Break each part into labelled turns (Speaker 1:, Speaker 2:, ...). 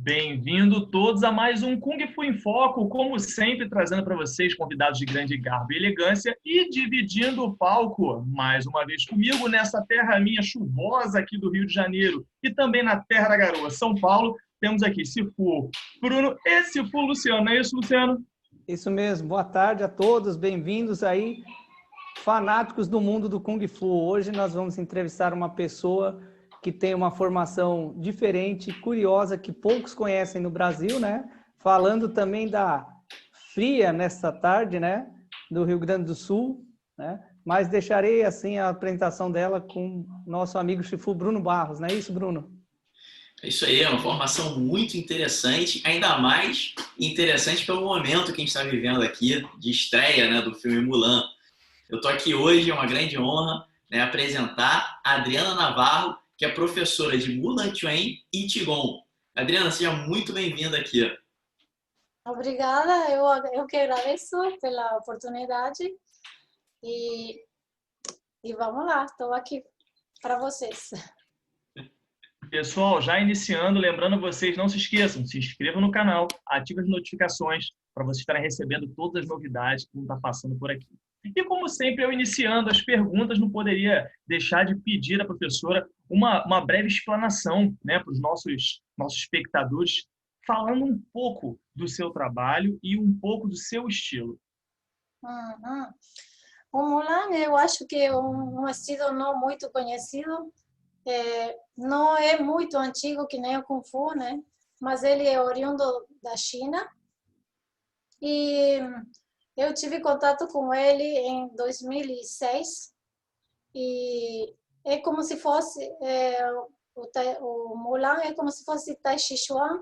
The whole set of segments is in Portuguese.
Speaker 1: Bem-vindo todos a mais um Kung Fu em Foco, como sempre trazendo para vocês convidados de grande garbo e elegância e dividindo o palco mais uma vez comigo nessa terra minha chuvosa aqui do Rio de Janeiro e também na terra da garoa, São Paulo. Temos aqui Sifu Bruno e Sifu Luciano, não é isso, Luciano?
Speaker 2: Isso mesmo, boa tarde a todos, bem-vindos aí, fanáticos do mundo do Kung Fu. Hoje nós vamos entrevistar uma pessoa que tem uma formação diferente, curiosa, que poucos conhecem no Brasil, né? Falando também da fria nesta tarde, né? Do Rio Grande do Sul, né? Mas deixarei, assim, a apresentação dela com nosso amigo Sifu Bruno Barros, não é isso, Bruno?
Speaker 3: É isso aí, é uma formação muito interessante, ainda mais interessante pelo momento que a gente está vivendo aqui, de estreia, né, do filme Mulan. Eu estou aqui hoje, é uma grande honra, né, apresentar a Adriana Navarro, que é professora de Mulan Chuan e Qigong. Adriana, seja muito bem-vinda aqui.
Speaker 4: Obrigada, eu que agradeço pela oportunidade e vamos lá, estou aqui para vocês.
Speaker 1: Pessoal, já iniciando, lembrando vocês, não se esqueçam, se inscrevam no canal, ativem as notificações para vocês estarem recebendo todas as novidades que vão estar passando por aqui. E como sempre, eu iniciando as perguntas, não poderia deixar de pedir à professora uma breve explanação, né, para os nossos espectadores, falando um pouco do seu trabalho e um pouco do seu estilo.
Speaker 4: O Mulan, eu acho que é um estilo não muito conhecido, não é muito antigo que nem o Kung Fu, né? Mas ele é oriundo da China e eu tive contato com ele em 2006 e é como se fosse o Mulan é como se fosse Tai Chi Chuan,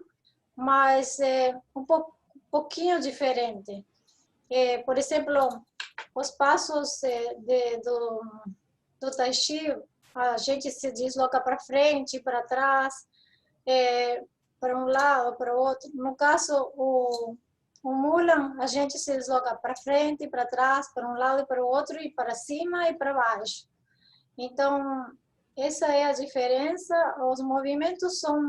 Speaker 4: mas é um pouquinho diferente. Por exemplo, os passos do Tai Chi, a gente se desloca para frente, para trás, para um lado, para o outro. No caso, o Mulan, a gente se desloca para frente, para trás, para um lado e para o outro, e para cima e para baixo. Então, essa é a diferença. Os movimentos são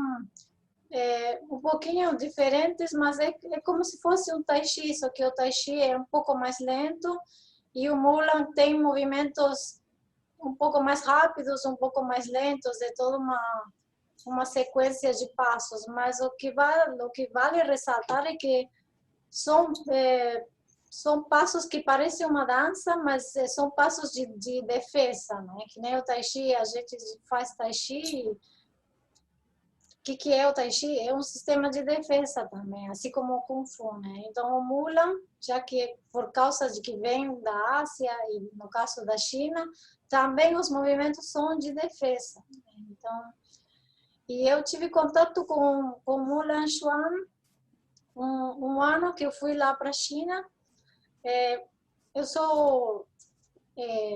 Speaker 4: um pouquinho diferentes, mas é como se fosse um Tai Chi, só que o Tai Chi é um pouco mais lento e o Mulan tem movimentos um pouco mais rápidos, um pouco mais lentos, é toda uma sequência de passos, mas o que vale ressaltar é que são passos que parecem uma dança, mas são passos de defesa, né? Que nem o Tai Chi, a gente faz Tai Chi. O que é o Tai Chi? É um sistema de defesa também, assim como o Kung Fu, né? Então, o Mulan, já que por causa de que vem da Ásia e no caso da China, também os movimentos são de defesa. Então, e eu tive contato com Mulan Chuan um ano que eu fui lá para a China. Eu sou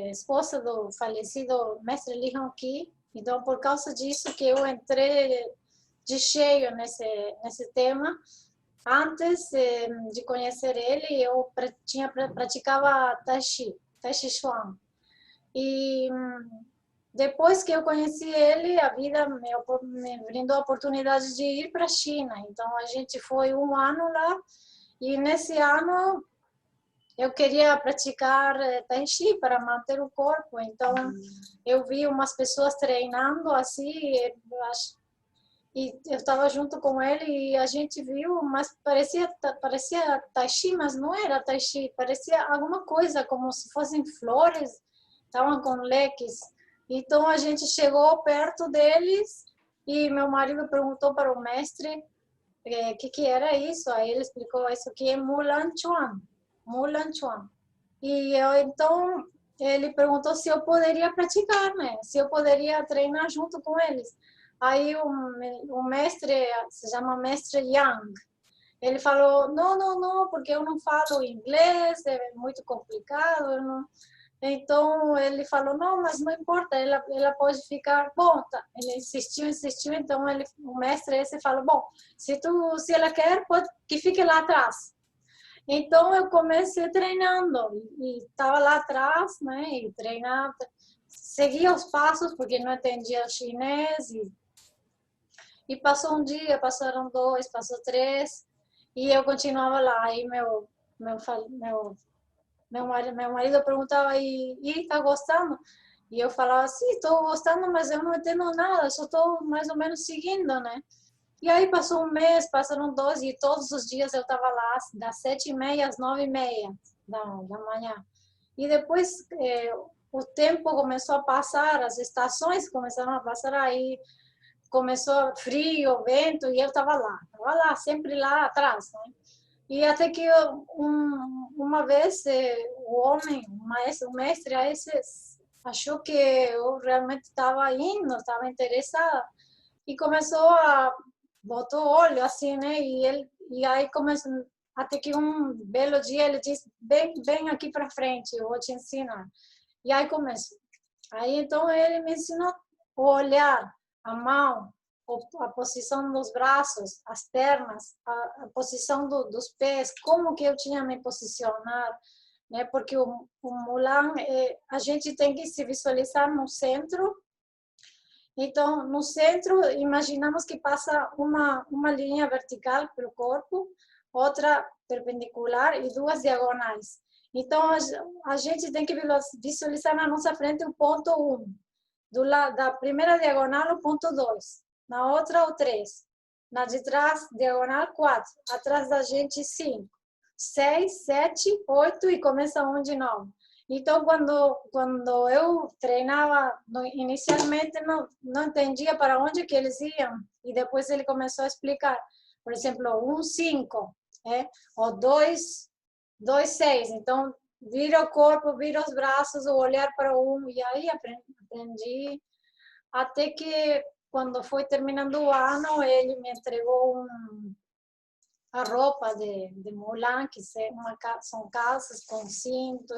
Speaker 4: esposa do falecido mestre Li Hongqi, então por causa disso que eu entrei de cheio nesse tema. Antes de conhecer ele, eu praticava Tai Chi Chuan. E depois que eu conheci ele, a vida me brindou a oportunidade de ir para a China. Então, a gente foi um ano lá e nesse ano eu queria praticar Tai Chi para manter o corpo. Então, eu vi umas pessoas treinando assim, e eu estava junto com ele e a gente viu, mas parecia Tai Chi, mas não era Tai Chi, parecia alguma coisa como se fossem flores, estavam com leques. Então a gente chegou perto deles e meu marido perguntou para o mestre o que era isso. Aí ele explicou: isso aqui é Mulan Chuan, Mulan Chuan. E então ele perguntou se eu poderia praticar, né? Se eu poderia treinar junto com eles. Aí o mestre, se chama mestre Yang, ele falou: não, porque eu não falo inglês, é muito complicado, eu não... Então ele falou: não, mas não importa, ela pode ficar. Bom, tá. Ele insistiu, então o mestre esse falou: bom, se ela quer, pode que fique lá atrás. Então eu comecei treinando e estava lá atrás, né, e treinava, seguia os passos porque não entendia chinês E passou um dia, passaram 2, passou 3, e eu continuava lá. Aí meu marido perguntava, e tá gostando? E eu falava, sim, estou gostando, mas eu não entendo nada, só estou mais ou menos seguindo, né? E aí passou um mês, passaram 2, e todos os dias eu estava lá, das 7h30 às 9h30 da manhã. E depois o tempo começou a passar, as estações começaram a passar, aí começou frio, vento, e eu estava lá, sempre lá atrás, né? E até que uma vez o homem, o mestre, aí achou que eu realmente estava indo, estava interessada, e começou a botou olho assim, né? E aí começou, até que um belo dia ele disse, vem aqui para frente, eu vou te ensinar. E aí começou. Aí então ele me ensinou o olhar, a mão, a posição dos braços, as pernas, a posição dos pés, como que eu tinha que me posicionar, né? Porque o Mulan, a gente tem que se visualizar no centro. Então, no centro, imaginamos que passa uma linha vertical pelo corpo, outra perpendicular e 2 diagonais. Então, a gente tem que visualizar na nossa frente o ponto 1. Da primeira diagonal, o ponto 2. Na outra, o 3. Na de trás, diagonal 4. Atrás da gente, 5. 6, 7, 8 e começa um de novo. Então, quando eu treinava, inicialmente não entendia para onde que eles iam. E depois ele começou a explicar. Por exemplo, 1, 5, ou 2, 6. Então, vira o corpo, vira os braços, o olhar para um. E aí aprendi. Até que, quando foi terminando o ano, ele me entregou a roupa de Mulan, que são calças com cinto,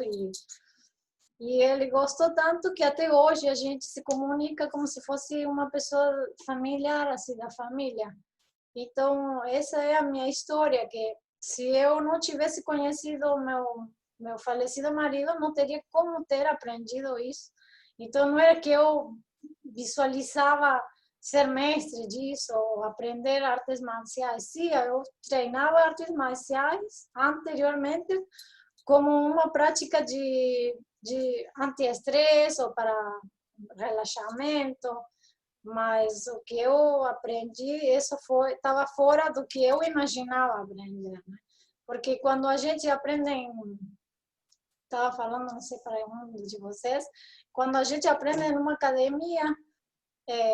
Speaker 4: e ele gostou tanto que até hoje a gente se comunica como se fosse uma pessoa familiar, assim, da família. Então, essa é a minha história, que se eu não tivesse conhecido meu falecido marido, não teria como ter aprendido isso. Então, não era que eu visualizava ser mestre disso, ou aprender artes marciais. Sim, eu treinava artes marciais anteriormente como uma prática de anti-estresse ou para relaxamento, mas o que eu aprendi, isso estava fora do que eu imaginava aprender, né? Porque quando a gente aprende, estava falando, não sei para um de vocês, quando a gente aprende em uma academia,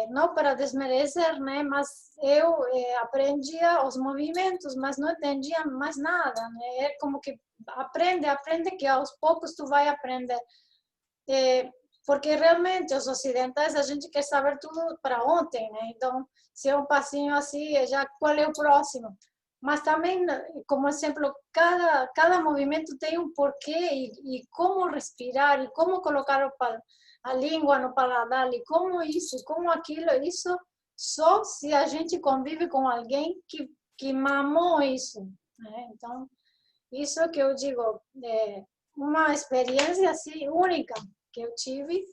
Speaker 4: não para desmerecer, né? Mas eu aprendia os movimentos, mas não entendia mais nada, né? É como que aprende que aos poucos tu vai aprender. Porque realmente os ocidentais a gente quer saber tudo para ontem, né? Então, se é um passinho assim, já qual é o próximo? Mas também, como exemplo, cada movimento tem um porquê e como respirar e como colocar a língua no paladar e como isso, como aquilo, isso só se a gente convive com alguém que mamou isso, né? Então, isso que eu digo, uma experiência assim única que eu tive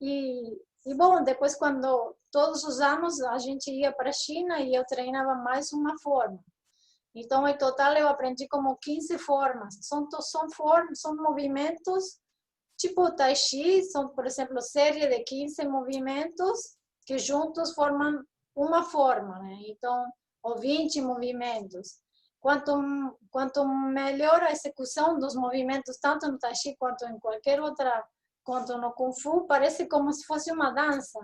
Speaker 4: e bom, depois quando todos os anos a gente ia para a China e eu treinava mais uma forma. Então, em total, eu aprendi como 15 formas. São movimentos tipo Tai Chi, são, por exemplo, série de 15 movimentos que juntos formam uma forma, né? Então, ou 20 movimentos. Quanto melhor a execução dos movimentos, tanto no Tai Chi quanto em qualquer outra, quanto no Kung Fu, parece como se fosse uma dança,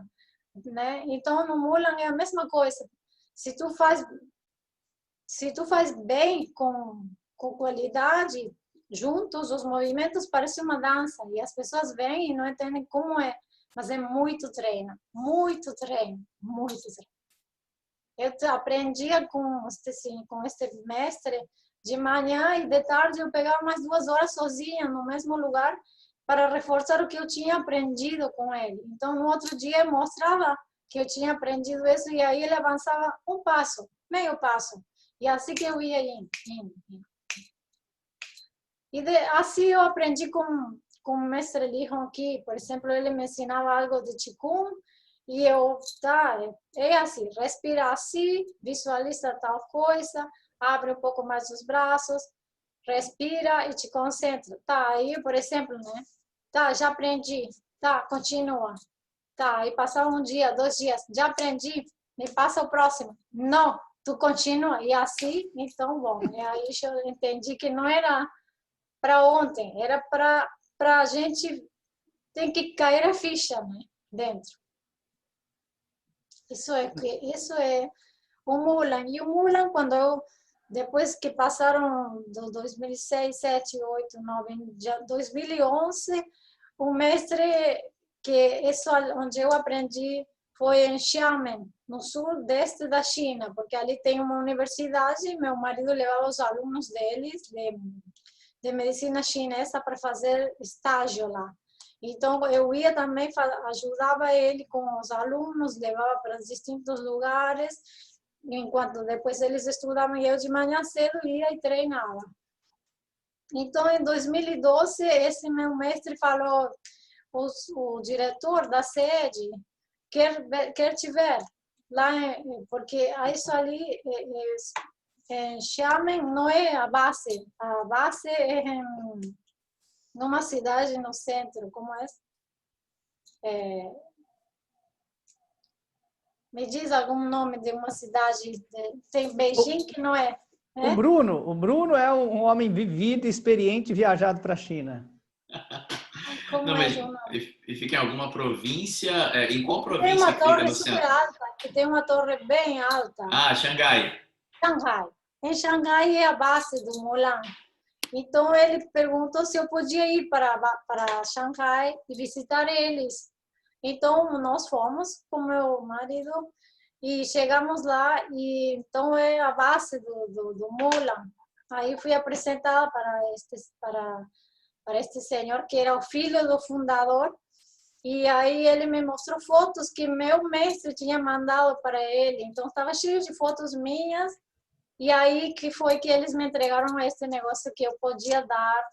Speaker 4: né? Então, no Mulan é a mesma coisa. Se tu faz bem, com qualidade, juntos, os movimentos parecem uma dança. E as pessoas vêm e não entendem como é. Mas é muito treino, muito treino, muito treino. Eu aprendia com este mestre de manhã e de tarde eu pegava mais 2 horas sozinha no mesmo lugar para reforçar o que eu tinha aprendido com ele. Então, no outro dia eu mostrava que eu tinha aprendido isso e aí ele avançava um passo, meio passo. E assim que eu ia indo. E assim eu aprendi com o mestre Li Hong Ki. Por exemplo, ele me ensinava algo de Qigong E eu, tá, é assim, respira assim, visualiza tal coisa, abre um pouco mais os braços, respira e te concentra. Tá, aí, por exemplo, né? Tá, já aprendi. Tá, continua. Tá, aí passa um dia, 2 dias, já aprendi, me passa o próximo. Não, tu continua. E assim, então, bom, e aí eu entendi que não era para ontem, era para a gente, tem que cair a ficha, né? Dentro. Isso é o Mulan. E o Mulan, quando eu, depois que passaram do 2006, 7, 8, 9, 2011, o mestre, que isso onde eu aprendi, foi em Xiamen, no sudeste da China, porque ali tem uma universidade, meu marido levava os alunos deles, de medicina chinesa, para fazer estágio lá. Então, eu ia também, ajudava ele com os alunos, levava para os distintos lugares, enquanto depois eles estudavam, eu de manhã cedo ia e treinava. Então, em 2012, esse meu mestre falou, o diretor da sede quer te ver lá, porque isso ali, em Xiamen, não é a base é numa cidade no centro, como é? Me diz algum nome de uma cidade, tem Beijing que não é.
Speaker 2: O Bruno é um homem vivido, experiente, viajado para a China.
Speaker 4: Como
Speaker 3: não,
Speaker 4: é
Speaker 3: mas
Speaker 4: o nome?
Speaker 3: ele fica em alguma província? Em qual
Speaker 4: Tem
Speaker 3: província
Speaker 4: uma
Speaker 3: que fica
Speaker 4: torre
Speaker 3: no
Speaker 4: super
Speaker 3: centro?
Speaker 4: alta, que tem uma torre bem alta.
Speaker 3: Ah, Xangai.
Speaker 4: Xangai. Em Xangai é a base do Mulan. Então ele perguntou se eu podia ir para Xangai e visitar eles. Então nós fomos com meu marido e chegamos lá, e então é a base do Mulan. Aí fui apresentada para este senhor, que era o filho do fundador, e aí ele me mostrou fotos que meu mestre tinha mandado para ele. Então estava cheio de fotos minhas, e aí que foi que eles me entregaram este negócio que eu podia dar.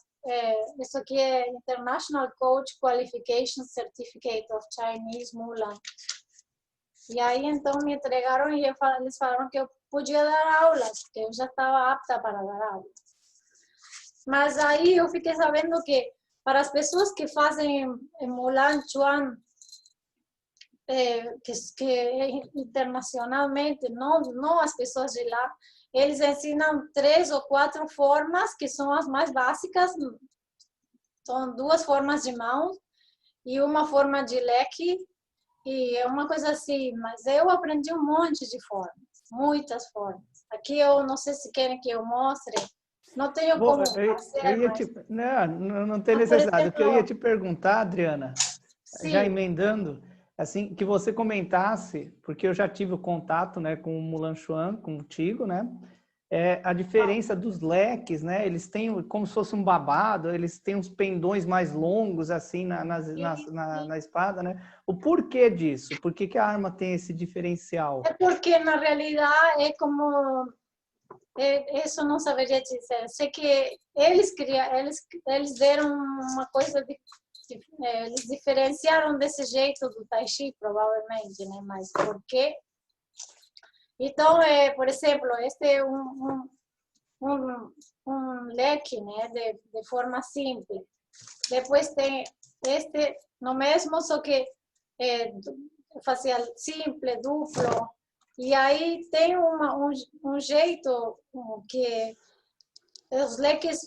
Speaker 4: Isso aqui é International Coach Qualification Certificate of Chinese Mulan. E aí, então, me entregaram e eles falaram que eu podia dar aulas, que eu já estava apta para dar aulas. Mas aí eu fiquei sabendo que, para as pessoas que fazem Mulan Chuan, que internacionalmente, não as pessoas de lá, eles ensinam 3 ou 4 formas, que são as mais básicas. São 2 formas de mão e uma forma de leque. E é uma coisa assim, mas eu aprendi um monte de formas, muitas formas. Aqui eu não sei se querem que eu mostre, não tenho como fazer,
Speaker 2: não tem necessidade. O que eu ia te perguntar, Adriana,
Speaker 4: sim,
Speaker 2: já emendando, assim, que você comentasse, porque eu já tive o contato, né, com o Mulan Chuan, contigo, né? A diferença dos leques, né? Eles têm como se fosse um babado, eles têm uns pendões mais longos, assim, na espada, né? O porquê disso? Por que a arma tem esse diferencial?
Speaker 4: é porque, na realidade, é como... isso não saberia dizer. Sei que eles deram uma coisa... eles diferenciaram desse jeito do Tai Chi, provavelmente, né? Mas por quê? Então, por exemplo, este é um leque, né, de forma simples. Depois tem este, no mesmo, só que facial simples, duplo. E aí tem um jeito que os leques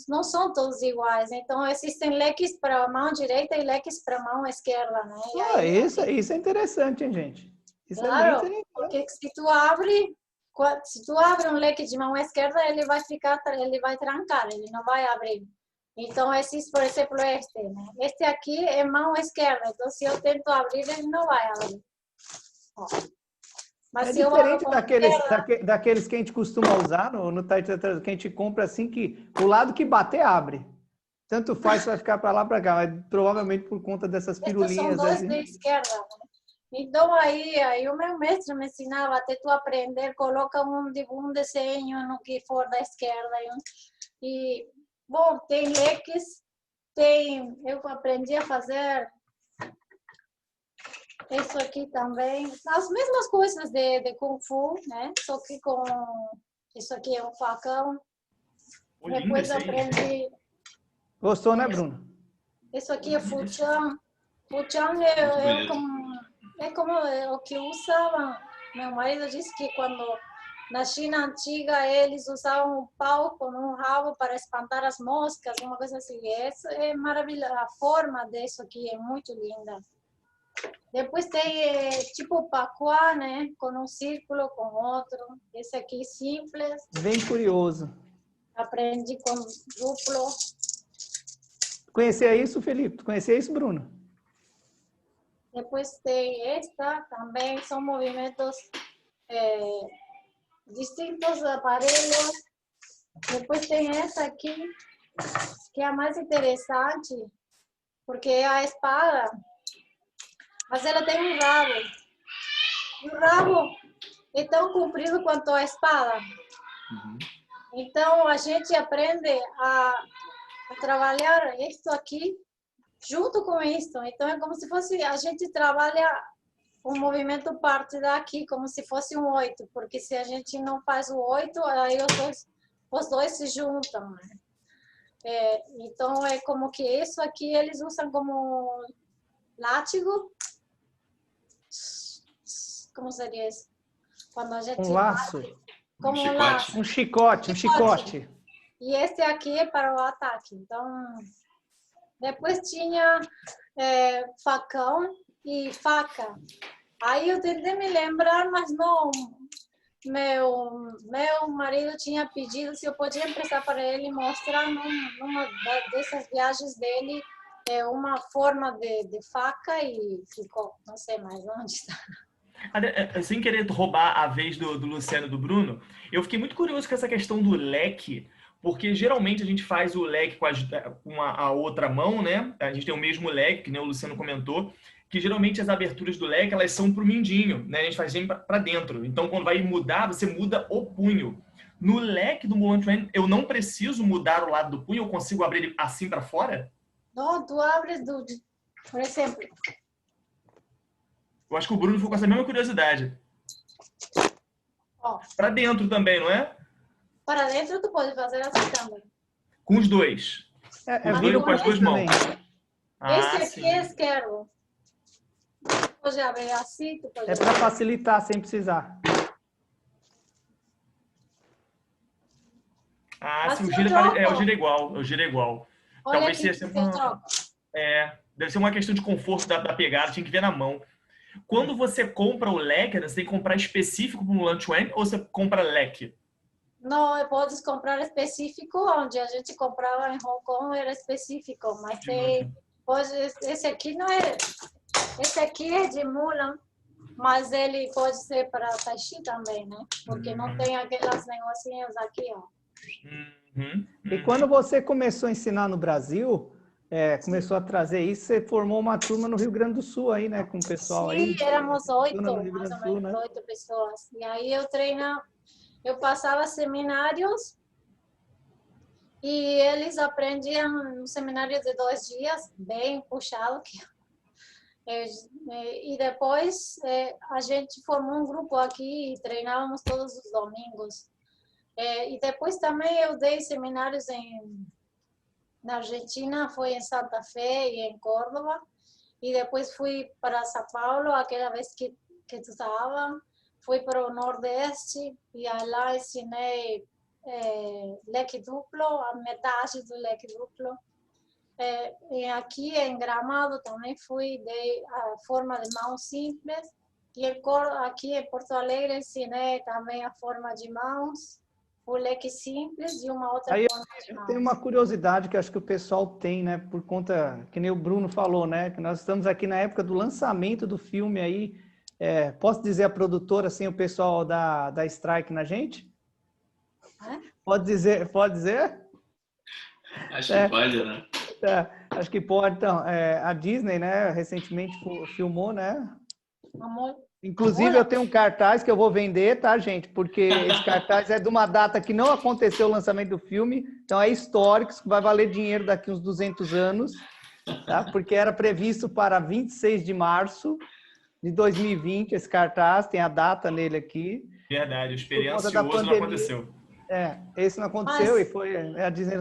Speaker 4: não são todos iguais. Então, existem leques para a mão direita e leques para a mão esquerda, né? E aí,
Speaker 2: isso é interessante, hein, gente? Isso
Speaker 4: claro,
Speaker 2: é bem interessante.
Speaker 4: porque se tu abre um leque de mão esquerda, ele vai trancar, ele não vai abrir. Então, existe, por exemplo, este, né? Este aqui é mão esquerda, então se eu tento abrir, ele não vai abrir. Ó. Mas se
Speaker 2: diferente
Speaker 4: eu abro
Speaker 2: daqueles que a gente costuma usar no Tai Chi, que a gente compra assim, que o lado que bater, abre. Tanto faz, vai ficar para lá, para cá, mas provavelmente por conta dessas pirulinhas.
Speaker 4: Estes são 2
Speaker 2: assim.
Speaker 4: de esquerda, né? Então, aí o meu mestre me ensinava, até tu aprender, coloca um desenho no que for da esquerda. Bom, tem leques, eu aprendi a fazer Isso aqui também, as mesmas coisas de Kung Fu, né? Só que com isso aqui é um facão.
Speaker 1: Pô, lindo
Speaker 4: Depois
Speaker 1: esse aí.
Speaker 4: aprendi.
Speaker 2: Gostou, né, Bruno?
Speaker 4: Isso aqui é Fuchan. Fuchan é como o que usavam. Meu marido disse que quando na China antiga eles usavam um pau com um rabo para espantar as moscas, uma coisa assim. Essa é maravilhosa. A forma disso aqui é muito linda. Depois tem tipo pacuá, né? Com um círculo, com outro. Esse aqui simples.
Speaker 2: Bem curioso.
Speaker 4: Aprendi com duplo.
Speaker 2: Conhecia isso, Felipe? Tu conhecia isso, Bruno?
Speaker 4: Depois tem esta, também são movimentos distintos aparelhos. Depois tem essa aqui, que é a mais interessante, porque é a espada, mas ela tem um rabo. E o rabo é tão comprido quanto a espada. Então, a gente aprende a trabalhar isso aqui junto com isso. Então, é como se fosse, a gente trabalha o movimento parte daqui, como se fosse um 8, porque se a gente não faz o 8, aí os dois se juntam, né? Então, é como que isso aqui eles usam como látigo. Como seria isso? Quando a gente
Speaker 2: Um laço.
Speaker 4: como
Speaker 3: chicote.
Speaker 4: laço.
Speaker 2: Um chicote.
Speaker 4: E esse aqui é para o ataque. Então, depois tinha facão e faca. Aí eu tentei me lembrar, mas não. Meu marido tinha pedido se eu podia emprestar para ele mostrar numa dessas viagens dele uma forma de faca e ficou, não sei mais onde está.
Speaker 1: Sem querer roubar a vez do Luciano e do Bruno, eu fiquei muito curioso com essa questão do leque, porque geralmente a gente faz o leque com a outra mão, né? A gente tem o mesmo leque, que nem o Luciano comentou, que geralmente as aberturas do leque elas são pro mindinho, né? A gente faz para dentro. Então, quando vai mudar, você muda o punho. No leque do Mulan Chuan, eu não preciso mudar o lado do punho, eu consigo abrir ele assim para fora?
Speaker 4: Não, tu abres por exemplo.
Speaker 1: Eu acho que o Bruno ficou com essa mesma curiosidade. Para dentro também, não é?
Speaker 4: Para dentro tu pode fazer assim também.
Speaker 1: Com os dois. Com as duas mãos.
Speaker 4: Esse aqui é esquerdo. Pode abrir assim, tu pode
Speaker 2: É para facilitar, sem precisar.
Speaker 1: Sim, o giro é igual.
Speaker 4: Olha
Speaker 1: Talvez
Speaker 4: aqui,
Speaker 1: seja
Speaker 4: eu troco.
Speaker 1: deve ser uma questão de conforto da pegada, tinha que ver na mão. Quando você compra o leque, você tem que comprar específico para o Mulan Chuan ou você compra leque?
Speaker 4: Não, podes comprar específico, onde a gente comprava em Hong Kong era específico, mas esse aqui não é. Esse aqui é de Mulan, mas ele pode ser para Tai Chi também, né? Porque não tem aquelas negocinhos aqui, ó.
Speaker 2: E quando você começou a ensinar no Brasil, começou a trazer isso, você formou uma turma no Rio Grande do Sul aí, né? Com o pessoal aí.
Speaker 4: Sim, éramos 8,
Speaker 2: no Rio
Speaker 4: mais
Speaker 2: Grande
Speaker 4: ou
Speaker 2: do Sul,
Speaker 4: menos,
Speaker 2: né?
Speaker 4: 8 pessoas. E aí eu passava seminários e eles aprendiam um seminário de 2 dias, bem puxado. E depois a gente formou um grupo aqui e treinávamos todos os domingos. E depois também eu dei seminários na Argentina, foi em Santa Fé e em Córdoba. E depois fui para São Paulo, aquela vez que tu estava. Fui para o Nordeste e lá ensinei leque duplo, a metade do leque duplo. E aqui em Gramado também dei a forma de mão simples. E aqui em Porto Alegre ensinei também a forma de mãos, o leque simples e uma outra forma de mãos.
Speaker 2: Tem uma curiosidade que acho que o pessoal tem, né? Por conta, que nem o Bruno falou, né? Que nós estamos aqui na época do lançamento do filme aí. Posso dizer a produtora, assim, o pessoal da Strike na gente? Pode dizer?
Speaker 3: Acho que pode, né?
Speaker 2: Acho que pode. Então, a Disney, né, recentemente filmou, né? Inclusive, eu tenho um cartaz que eu vou vender, tá, gente? Porque esse cartaz é de uma data que não aconteceu o lançamento do filme, então é histórico, vai valer dinheiro daqui uns 200 anos, tá? Porque era previsto para 26 de março de de 2020, esse cartaz, tem a data nele aqui.
Speaker 1: Verdade, eu esperei
Speaker 2: Por conta
Speaker 1: ansioso,
Speaker 2: da
Speaker 1: não
Speaker 2: pandemia.
Speaker 1: aconteceu.
Speaker 2: Esse não aconteceu.
Speaker 4: Mas-
Speaker 2: E foi a Disney.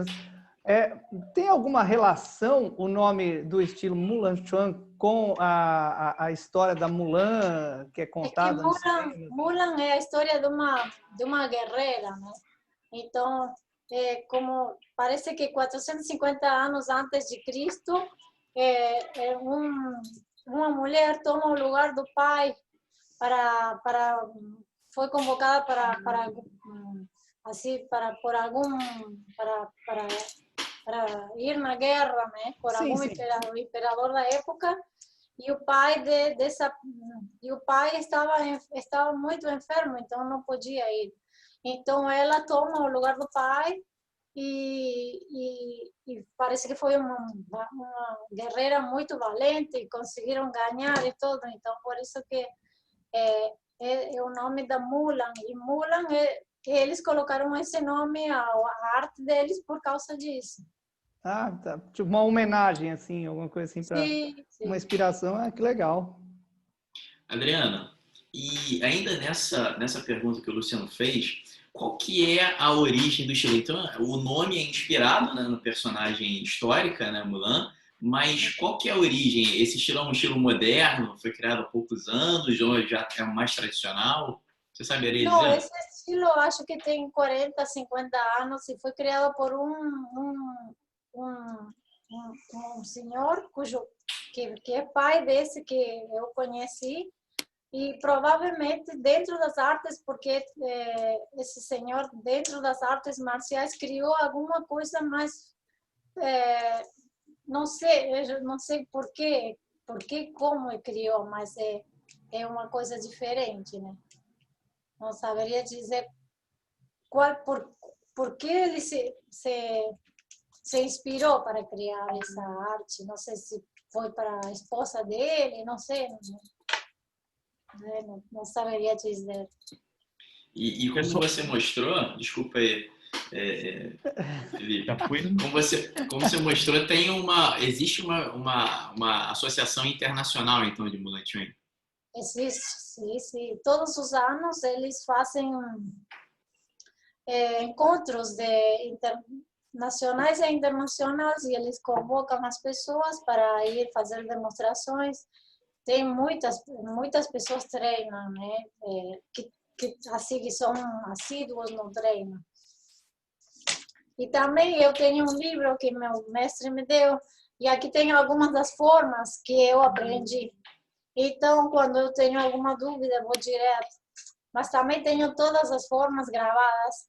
Speaker 2: Tem alguma relação o nome do estilo Mulan Chuan com a história da Mulan, que é
Speaker 4: É que
Speaker 2: contada no cinema?
Speaker 4: Mulan é a história de uma guerreira, né? Então, como parece que 450 anos antes de Cristo, uma mulher toma o lugar do pai foi convocada para ir na guerra, né? Por
Speaker 2: Sim,
Speaker 4: algum
Speaker 2: sim.
Speaker 4: imperador da época. E o pai estava muito enfermo, então não podia ir. Então ela toma o lugar do pai e parece que foi uma guerreira muito valente e conseguiram ganhar e tudo. Então por isso que é o nome da Mulan. E Mulan eles colocaram esse nome à arte deles por causa disso.
Speaker 2: Ah, tá. Tipo uma homenagem, assim, alguma coisa assim, para
Speaker 4: Sim,
Speaker 2: uma
Speaker 4: sim.
Speaker 2: inspiração. Ah, que legal.
Speaker 3: Adriana, e ainda nessa pergunta que o Luciano fez, qual que é a origem do estilo? Então, o nome é inspirado, né, no personagem histórica, né, Mulan, mas qual que é a origem? Esse estilo é um estilo moderno? Foi criado há poucos anos? Ou já é mais tradicional? Você saberia
Speaker 4: Não,
Speaker 3: dizer?
Speaker 4: esse estilo eu acho que tem 40, 50 anos e foi criado por um senhor que é pai desse que eu conheci. E provavelmente dentro das artes, porque esse senhor dentro das artes marciais criou alguma coisa mais, não sei, eu não sei por quê, como ele criou, mas é uma coisa diferente, né? Não saberia dizer por que ele se inspirou para criar essa arte. Não sei se foi para a esposa dele, não sei. Não saberia dizer.
Speaker 3: E como você mostrou, desculpa aí, Felipe,
Speaker 1: Já fui.
Speaker 3: como você mostrou, existe uma associação internacional, então, de Mulan Chuan.
Speaker 4: Existe, sim, sim. Todos os anos eles fazem encontros nacionais e internacionais e eles convocam as pessoas para ir fazer demonstrações. Tem muitas pessoas treinam, né? Que são assíduos no treino. E também eu tenho um livro que meu mestre me deu e aqui tem algumas das formas que eu aprendi. Então, quando eu tenho alguma dúvida, eu vou direto. Mas também tenho todas as formas gravadas.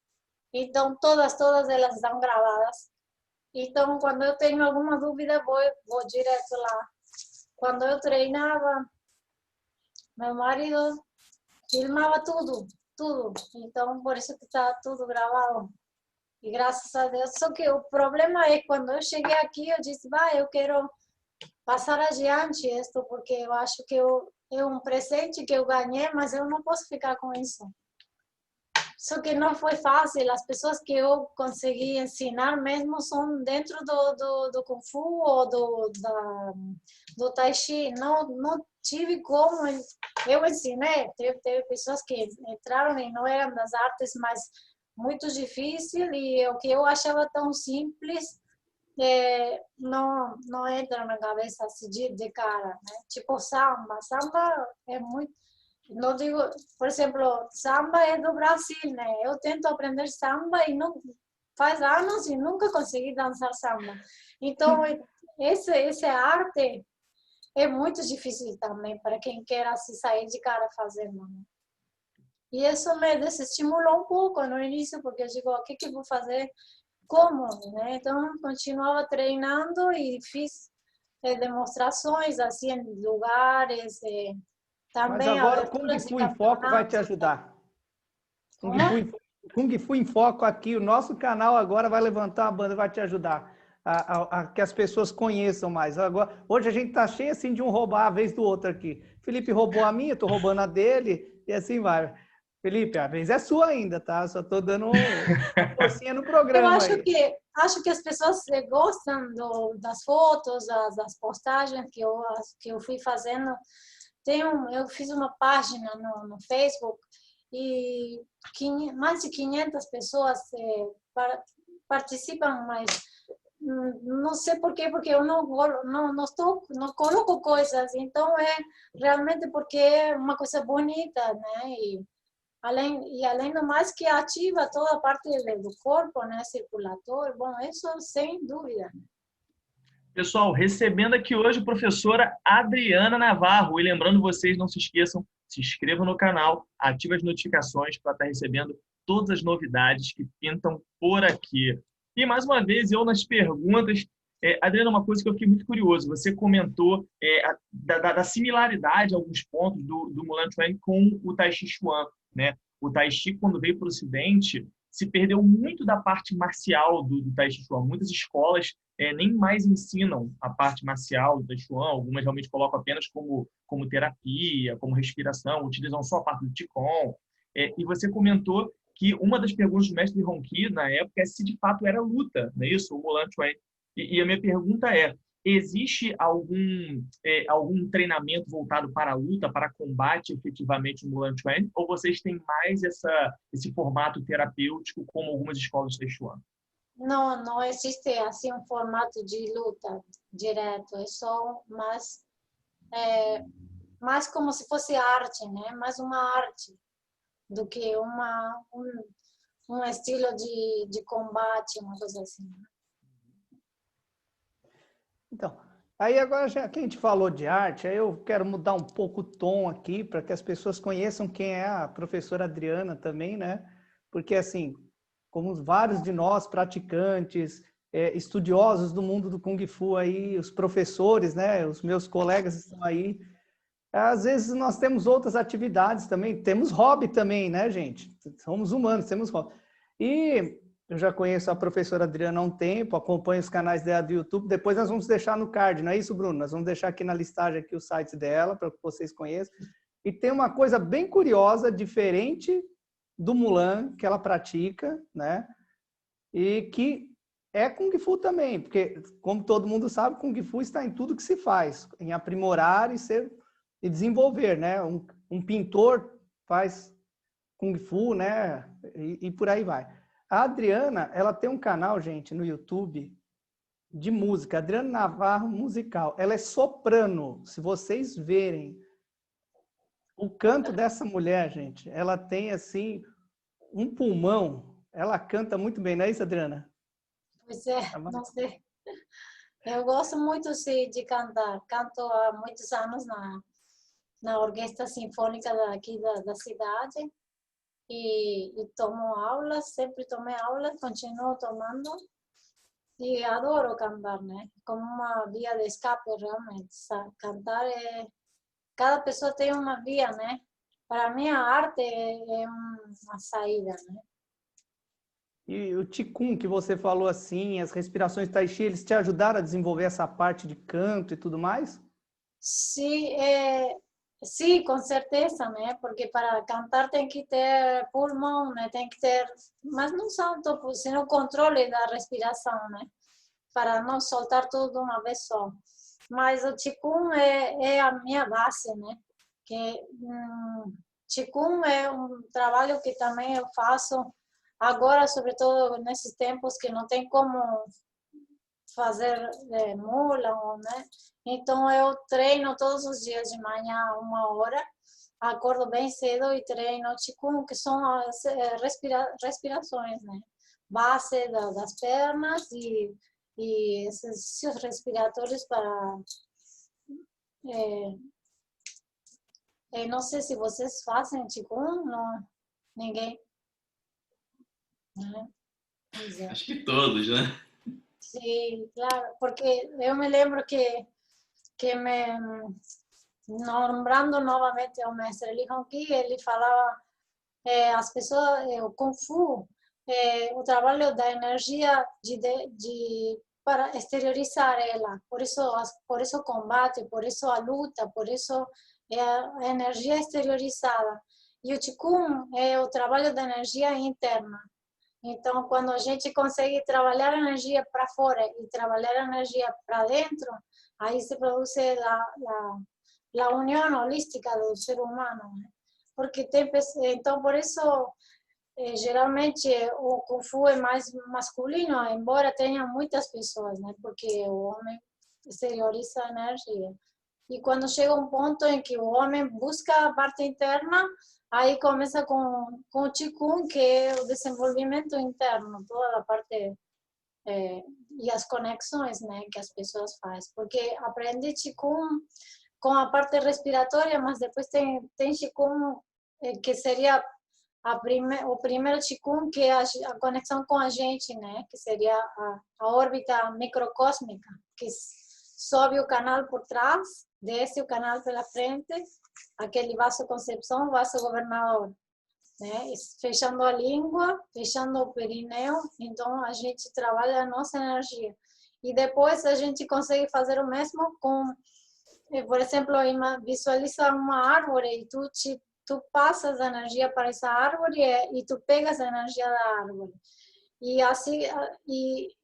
Speaker 4: Então, todas elas estão gravadas. Então, quando eu tenho alguma dúvida, vou direto lá. Quando eu treinava, meu marido filmava tudo. Então, por isso que está tudo gravado. E graças a Deus. Só que o problema é quando eu cheguei aqui, eu disse, eu quero passar adiante isto, porque eu acho que é um presente que eu ganhei, mas eu não posso ficar com isso. Só que não foi fácil. As pessoas que eu consegui ensinar mesmo são dentro do Kung Fu ou do Tai Chi. Não tive como. Eu ensinei. Teve pessoas que entraram e não eram das artes, mas muito difícil. E o que eu achava tão simples não entra na cabeça assim de cara, né? Tipo samba. Samba é muito. Não digo, por exemplo, samba é do Brasil, né? Eu tento aprender samba e não faz anos e nunca consegui dançar samba. Então, essa arte é muito difícil também para quem quer assim, sair de cara fazendo, né? E isso me desestimulou um pouco no início, porque eu digo, o que eu vou fazer? Como, né? Então, continuava treinando e fiz demonstrações assim em lugares.
Speaker 2: Mas
Speaker 4: Também
Speaker 2: agora o Kung
Speaker 4: aberturas de
Speaker 2: Fu em Foco vai te
Speaker 4: campeonatos.
Speaker 2: ajudar.
Speaker 4: Como?
Speaker 2: Kung Fu em Foco aqui, o nosso canal agora vai levantar a banda, vai te ajudar a que as pessoas conheçam mais. Agora, hoje a gente tá cheio assim de um roubar a vez do outro aqui. Felipe roubou a minha, eu tô roubando a dele e assim vai. Felipe, a vez é sua ainda, tá? Só tô dando uma forcinha no
Speaker 4: Eu
Speaker 2: programa aí.
Speaker 4: acho que as pessoas gostam das fotos, das postagens que eu fui fazendo. eu fiz uma página no Facebook e mais de 500 pessoas participam, mas não sei por quê, porque eu não coloco coisas, então é realmente porque é uma coisa bonita, né? E além do mais que ativa toda a parte do corpo, né? Circulatório, bom, isso sem dúvida.
Speaker 1: Pessoal, recebendo aqui hoje a professora Adriana Navarro. E lembrando vocês, não se esqueçam, se inscrevam no canal, ativem as notificações para estar recebendo todas as novidades que pintam por aqui. E mais uma vez, eu nas perguntas, Adriana, uma coisa que eu fiquei muito curioso, você comentou da similaridade, alguns pontos do Mulan Chuan com o Tai Chi Chuan, né? O Tai Chi, quando veio para o Ocidente, se perdeu muito da parte marcial do Tai Chi Chuan. Muitas escolas nem mais ensinam a parte marcial do Tai Chi Chuan, algumas realmente colocam apenas como terapia, como respiração, utilizam só a parte do Qigong. E você comentou que uma das perguntas do mestre Hongqi, na época, é se de fato era luta, não é isso? O Mulan Chuan. E a minha pergunta é, existe algum treinamento voltado para a luta, para combate efetivamente no Mulan Chuan? Ou vocês têm mais esse formato terapêutico como algumas escolas de Tai Chuan?
Speaker 4: Não existe assim um formato de luta direto, é só mais como se fosse arte, né? Mais uma arte do que um estilo de combate, uma coisa assim.
Speaker 2: Então, aí agora já que a gente falou de arte, aí eu quero mudar um pouco o tom aqui para que as pessoas conheçam quem é a professora Adriana também, né? Porque assim, como vários de nós praticantes, estudiosos do mundo do Kung Fu aí, os professores, né? Os meus colegas estão aí. Às vezes nós temos outras atividades também, temos hobby também, né, gente? Somos humanos, temos hobby. E eu já conheço a professora Adriana há um tempo, acompanho os canais dela do YouTube. Depois nós vamos deixar no card, não é isso, Bruno? Nós vamos deixar aqui na listagem aqui o site dela, para que vocês conheçam. E tem uma coisa bem curiosa, diferente do Mulan, que ela pratica, né? E que é Kung Fu também, porque, como todo mundo sabe, Kung Fu está em tudo que se faz, em aprimorar e desenvolver, né? Um pintor faz Kung Fu, né? E por aí vai. A Adriana, ela tem um canal, gente, no YouTube de música, Adriana Navarro Musical. Ela é soprano. Se vocês verem o canto dessa mulher, gente, ela tem, assim, um pulmão. Ela canta muito bem, não é isso, Adriana?
Speaker 4: Pois não sei. Eu gosto muito de cantar. Canto há muitos anos na Orquestra Sinfônica daqui da cidade. E tomo aulas, sempre tomei aulas, continuo tomando e adoro cantar, né? Como uma via de escape realmente. Cantar cada pessoa tem uma via, né? Para mim a arte é uma saída, né?
Speaker 2: E o Qigong que você falou assim, as respirações Tai Chi, eles te ajudaram a desenvolver essa parte de canto e tudo mais?
Speaker 4: Sim, sim, com certeza, né? Porque para cantar tem que ter pulmão, né? Tem que ter, mas não tanto, senão controle da respiração, né? Para não soltar tudo de uma vez só. Mas o Qigong é a minha base, né? Que Qigong é um trabalho que também eu faço agora, sobretudo nesses tempos que não tem como fazer mula, né? Então eu treino todos os dias de manhã 1 hora, acordo bem cedo e treino Qigong, que são as respirações, né? Base das pernas e exercícios respiratórios para não sei se vocês fazem Qigong, não, ninguém, né?
Speaker 3: Acho que todos, né?
Speaker 4: Sim, claro, porque eu me lembro que nombrando novamente o mestre Li Hongqi, ele falava as pessoas, o Kung Fu, o trabalho da energia para exteriorizar ela, por isso o combate, por isso a luta, por isso a energia exteriorizada. E o Qigong é o trabalho da energia interna. Então, quando a gente consegue trabalhar a energia para fora e trabalhar a energia para dentro, aí se produz a união holística do ser humano, né? Porque tem, então, por isso, geralmente, o Kung Fu é mais masculino, embora tenha muitas pessoas, né? Porque o homem exterioriza a energia. E quando chega um ponto em que o homem busca a parte interna, aí começa com o Qigong, que é o desenvolvimento interno, toda a parte e as conexões, né, que as pessoas fazem. Porque aprende Qigong com a parte respiratória, mas depois tem Qigong que seria o primeiro Qigong, que é a conexão com a gente, né, que seria a órbita microcósmica, que sobe o canal por trás, desce o canal pela frente, aquele vaso concepção, vaso governador, né? Fechando a língua, fechando o perineu, então a gente trabalha a nossa energia. E depois a gente consegue fazer o mesmo com, por exemplo, visualiza uma árvore e tu passas a energia para essa árvore e tu pegas a energia da árvore. E assim,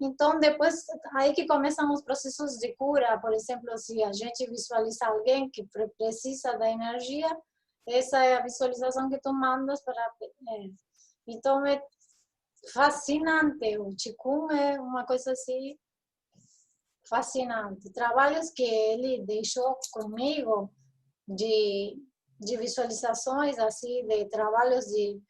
Speaker 4: então depois aí que começam os processos de cura. Por exemplo, se a gente visualiza alguém que precisa da energia, essa é a visualização que tu mandas para. Então é fascinante. O Qigong é uma coisa assim fascinante. Trabalhos que ele deixou comigo de visualizações assim, de trabalhos de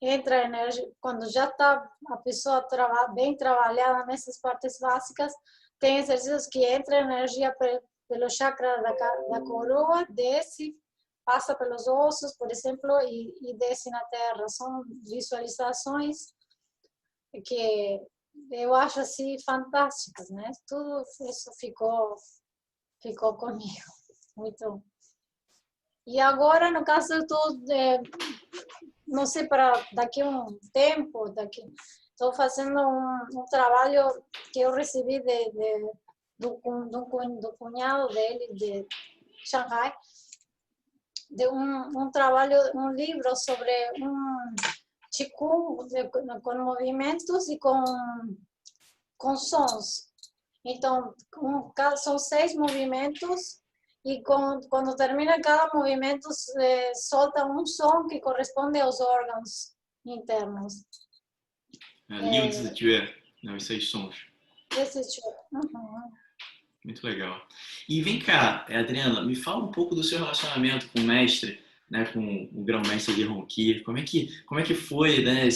Speaker 4: entra a energia, quando já está a pessoa bem trabalhada nessas partes básicas, tem exercícios que entra a energia pelo chakra da coroa, desce, passa pelos ossos, por exemplo, e desce na terra. São visualizações que eu acho assim fantásticas, né? Tudo isso ficou comigo, muito. E agora, no caso, eu estou não sei, para daqui a um tempo, estou fazendo um trabalho que eu recebi do cunhado dele, de Shanghai, de um trabalho, um livro sobre Qigong com movimentos e com sons. Então, são 6 movimentos. E quando termina cada movimento, solta um som que corresponde aos órgãos internos.
Speaker 3: Liu Zijue, não, esses 6 sons.
Speaker 4: Uhum.
Speaker 3: Muito legal. E vem cá, Adriana, me fala um pouco do seu relacionamento com o mestre, né, com o grão-mestre de Ronquillo. Como é que foi, né,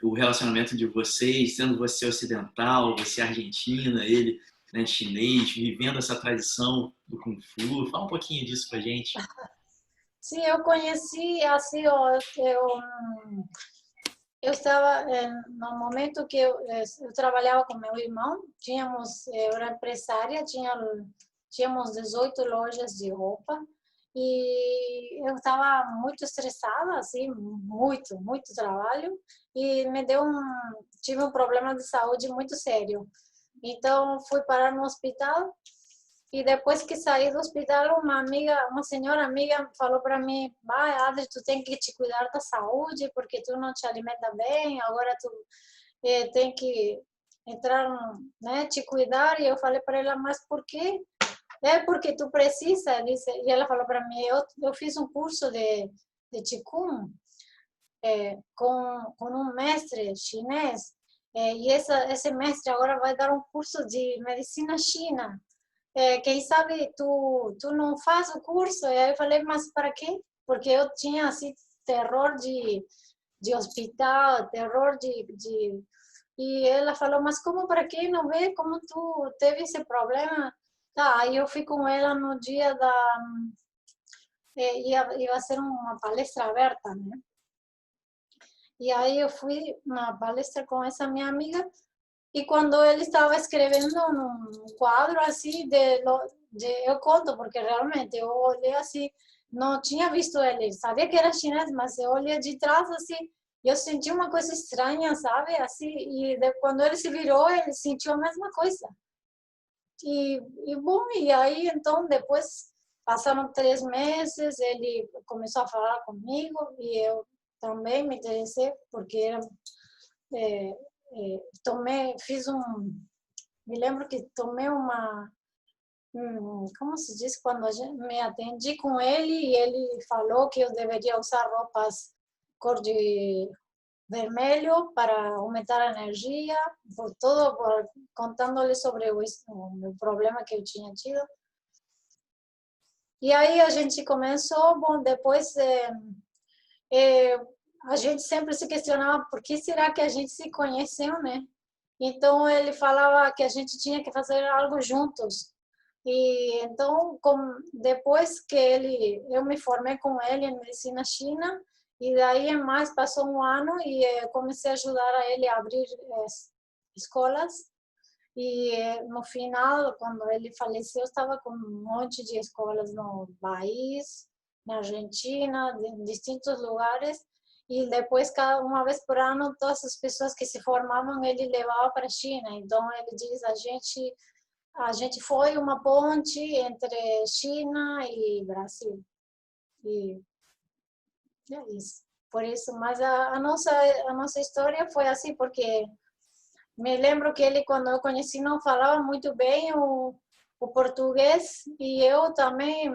Speaker 3: o relacionamento de vocês, sendo você ocidental, você argentina, ele, né, chinês, vivendo essa tradição do Kung Fu? Fala um pouquinho disso pra gente.
Speaker 4: Sim, eu conheci, assim, eu estava, no momento que eu trabalhava com meu irmão, eu era empresária, tínhamos 18 lojas de roupa, e eu estava muito estressada, assim, muito trabalho, e tive um problema de saúde muito sério. Então, fui parar no hospital, e depois que saí do hospital, uma senhora amiga falou para mim: vai, Adri, tu tem que te cuidar da saúde, porque tu não te alimenta bem, agora tu tem que entrar, né, te cuidar. E eu falei para ela: mas por quê? É porque tu precisa, disse. E ela falou para mim: eu fiz um curso de Qigong com um mestre chinês, e esse mestre agora vai dar um curso de medicina china. Quem sabe tu não faz o curso? E aí eu falei: mas para quê? Porque eu tinha assim terror de hospital, terror de... E ela falou: mas como, para quê? Não vê como tu teve esse problema? Tá, aí eu fui com ela no dia ia ser uma palestra aberta, né? E aí eu fui na palestra com essa minha amiga, e quando ele estava escrevendo num quadro assim, eu conto, porque realmente eu olhei assim, não tinha visto ele, sabia que era chinês, mas eu olhei de trás assim, e eu senti uma coisa estranha, sabe? Assim, quando ele se virou, ele sentiu a mesma coisa. Bom, e aí então depois passaram 3 meses, ele começou a falar comigo, e eu também me interessei, porque era... me lembro que tomei como se diz, quando me atendi com ele e ele falou que eu deveria usar roupas cor de vermelho para aumentar a energia, contando-lhe sobre o meu problema que eu tinha tido. E aí a gente começou, bom, depois a gente sempre se questionava por que será que a gente se conheceu, né? Então ele falava que a gente tinha que fazer algo juntos. E então, depois que eu me formei com ele em medicina china, e daí em mais passou um ano e comecei a ajudar a ele a abrir escolas. E no final, quando ele faleceu, estava com um monte de escolas no país, na Argentina, em distintos lugares. E depois, uma vez por ano, todas as pessoas que se formavam, ele levava para a China. Então, ele diz, a gente foi uma ponte entre China e Brasil. E é isso. Por isso, mas a nossa história foi assim, porque me lembro que ele, quando eu conheci, não falava muito bem o português, e eu também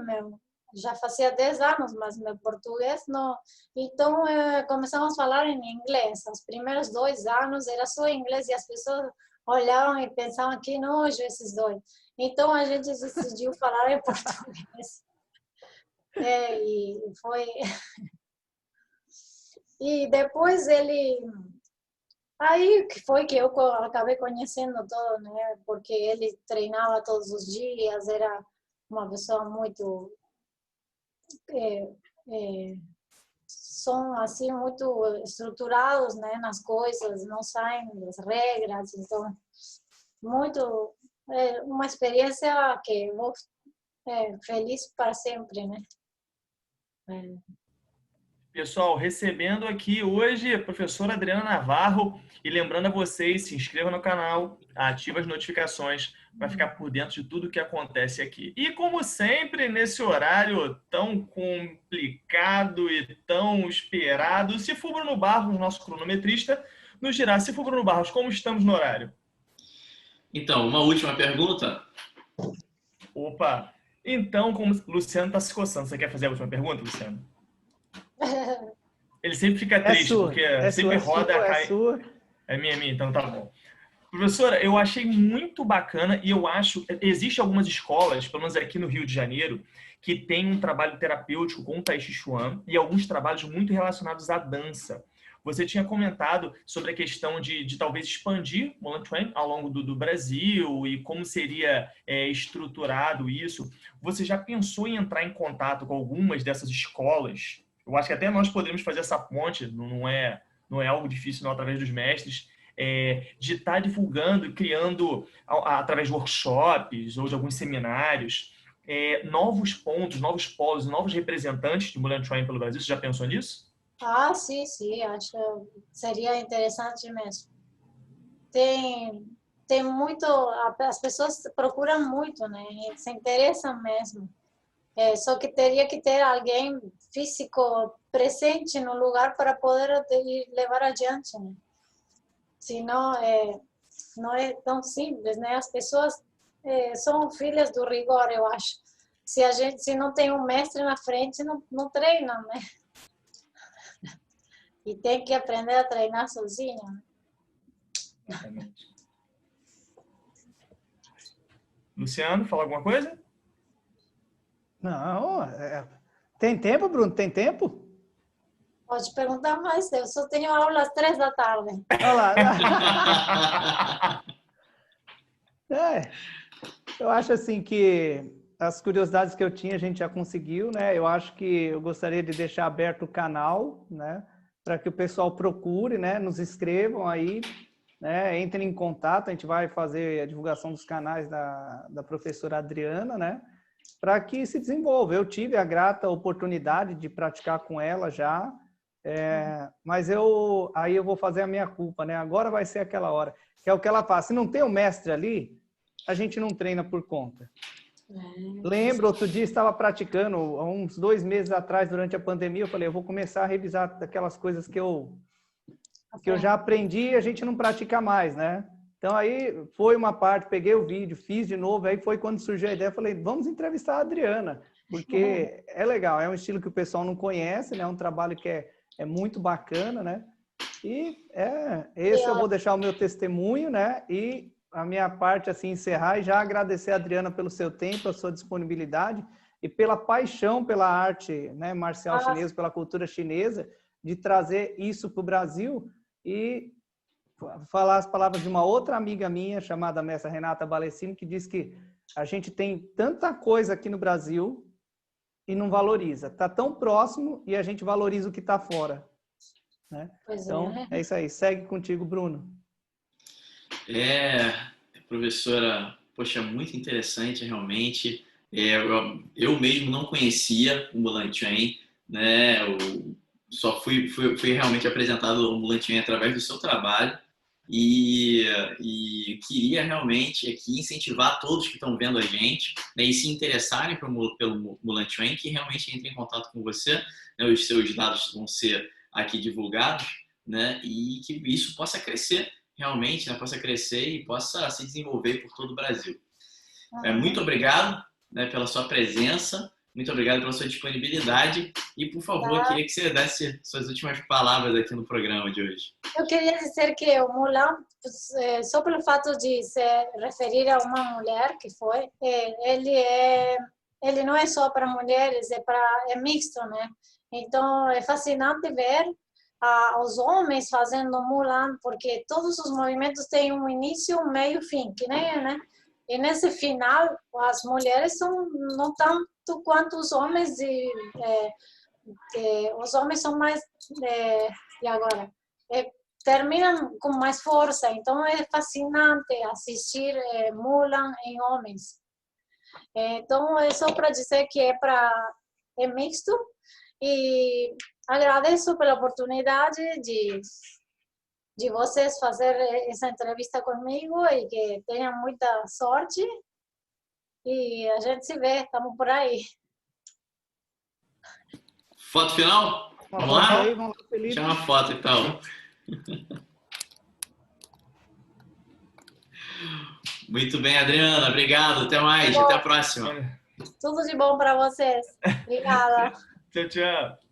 Speaker 4: já fazia 10 anos, mas meu português não. Então, começamos a falar em inglês. Os primeiros 2 anos era só inglês e as pessoas olhavam e pensavam que nojo esses dois. Então, a gente decidiu falar em português. E foi... E depois ele... Aí que foi que eu acabei conhecendo todo, né? Porque ele treinava todos os dias, era uma pessoa muito... são assim muito estruturados, né, nas coisas, não saem das regras, então muito uma experiência que vou feliz para sempre, né?
Speaker 1: Pessoal, recebendo aqui hoje a professora Adriana Navarro, e lembrando a vocês, se inscrevam no canal, ativem as notificações para ficar por dentro de tudo que acontece aqui. E como sempre, nesse horário tão complicado e tão esperado, se for Bruno Barros, nosso cronometrista, nos dirá, se for Bruno Barros, como estamos no horário?
Speaker 3: Então, uma última pergunta.
Speaker 1: Opa! Então, como o Luciano está se coçando, você quer fazer a última pergunta, Luciano? Ele sempre fica triste, porque sempre roda, cai. É minha, então tá bom. Professora, eu achei muito bacana e eu acho... Existem algumas escolas, pelo menos aqui no Rio de Janeiro, que tem um trabalho terapêutico com o Tai Chi Chuan e alguns trabalhos muito relacionados à dança. Você tinha comentado sobre a questão de talvez expandir o Mulan Chuan ao longo do Brasil e como seria estruturado isso. Você já pensou em entrar em contato com algumas dessas escolas? Eu acho que até nós poderíamos fazer essa ponte, não é algo difícil não, através dos mestres, de estar divulgando e criando, através de workshops ou de alguns seminários, novos pontos, novos polos, novos representantes de Mulan Chuan pelo Brasil. Você já pensou nisso?
Speaker 4: Ah, sim, acho que seria interessante mesmo. Tem muito, as pessoas procuram muito, né? E se interessam mesmo. Só que teria que ter alguém físico presente no lugar para poder levar adiante, né? Senão, não é tão simples, né? As pessoas são filhas do rigor, eu acho. Se não tem um mestre na frente, não treinam, né? E tem que aprender a treinar sozinho.
Speaker 1: Exatamente. Luciano, fala alguma coisa?
Speaker 2: Não, tem tempo, Bruno? Tem tempo?
Speaker 4: Pode perguntar mais, eu só tenho aula às 3 da tarde.
Speaker 2: Olha lá. Eu acho assim que as curiosidades que eu tinha a gente já conseguiu, né? Eu acho que eu gostaria de deixar aberto o canal, né? Para que o pessoal procure, né? Nos inscrevam aí, né? Entrem em contato, a gente vai fazer a divulgação dos canais da professora Adriana, né? Para que se desenvolva. Eu tive a grata oportunidade de praticar com ela já, mas aí eu vou fazer a minha culpa, né? Agora vai ser aquela hora, que é o que ela faz. Se não tem o mestre ali, a gente não treina por conta. Lembro, outro dia estava praticando, há uns 2 meses atrás, durante a pandemia, eu falei, eu vou começar a revisar aquelas coisas que eu já aprendi e a gente não pratica mais, né? Então aí foi uma parte, peguei o vídeo, fiz de novo, aí foi quando surgiu a ideia, falei, vamos entrevistar a Adriana, porque é legal, é um estilo que o pessoal não conhece, né? É um trabalho que é muito bacana, né? E esse eu vou deixar o meu testemunho, né? E a minha parte, assim, encerrar e já agradecer a Adriana pelo seu tempo, a sua disponibilidade e pela paixão pela arte, né, marcial chinesa, pela cultura chinesa, de trazer isso para o Brasil e falar as palavras de uma outra amiga minha, chamada mestra Renata Balestrini, que diz que a gente tem tanta coisa aqui no Brasil e não valoriza. Está tão próximo e a gente valoriza o que está fora. Né? Então, é isso aí. Segue contigo, Bruno.
Speaker 3: Professora, poxa, muito interessante, realmente. Eu mesmo não conhecia o Mulan Chuan, né? Eu só fui realmente apresentado ao Mulan Chuan através do seu trabalho. E queria realmente aqui incentivar todos que estão vendo a gente, né, e se interessarem pelo Mulan Chuan, que realmente entrem em contato com você, né, os seus dados vão ser aqui divulgados, né, e que isso possa crescer realmente, né, possa crescer e possa se desenvolver por todo o Brasil. Muito obrigado, né, pela sua presença. Muito obrigado pela sua disponibilidade e, por favor, eu queria que você desse suas últimas palavras aqui no programa de hoje.
Speaker 4: Eu queria dizer que o Mulan, só pelo fato de se referir a uma mulher que foi, ele não é só para mulheres, é misto, né? Então, é fascinante ver os homens fazendo Mulan, porque todos os movimentos têm um início, um meio e fim, que nem, né? E nesse final, as mulheres são não tanto quanto os homens, os homens são mais, e agora, terminam com mais força. Então é fascinante assistir Mulan em homens. Então é só para dizer que é misto e agradeço pela oportunidade de vocês fazer essa entrevista comigo e que tenham muita sorte e a gente se vê, estamos por aí.
Speaker 3: Foto final? Vamos lá? Vamos lá, Felipe. Chama a foto então. Muito bem, Adriana. Obrigado. Até mais. Até a próxima.
Speaker 4: Tudo de bom para vocês. Obrigada.
Speaker 1: Tchau, tchau.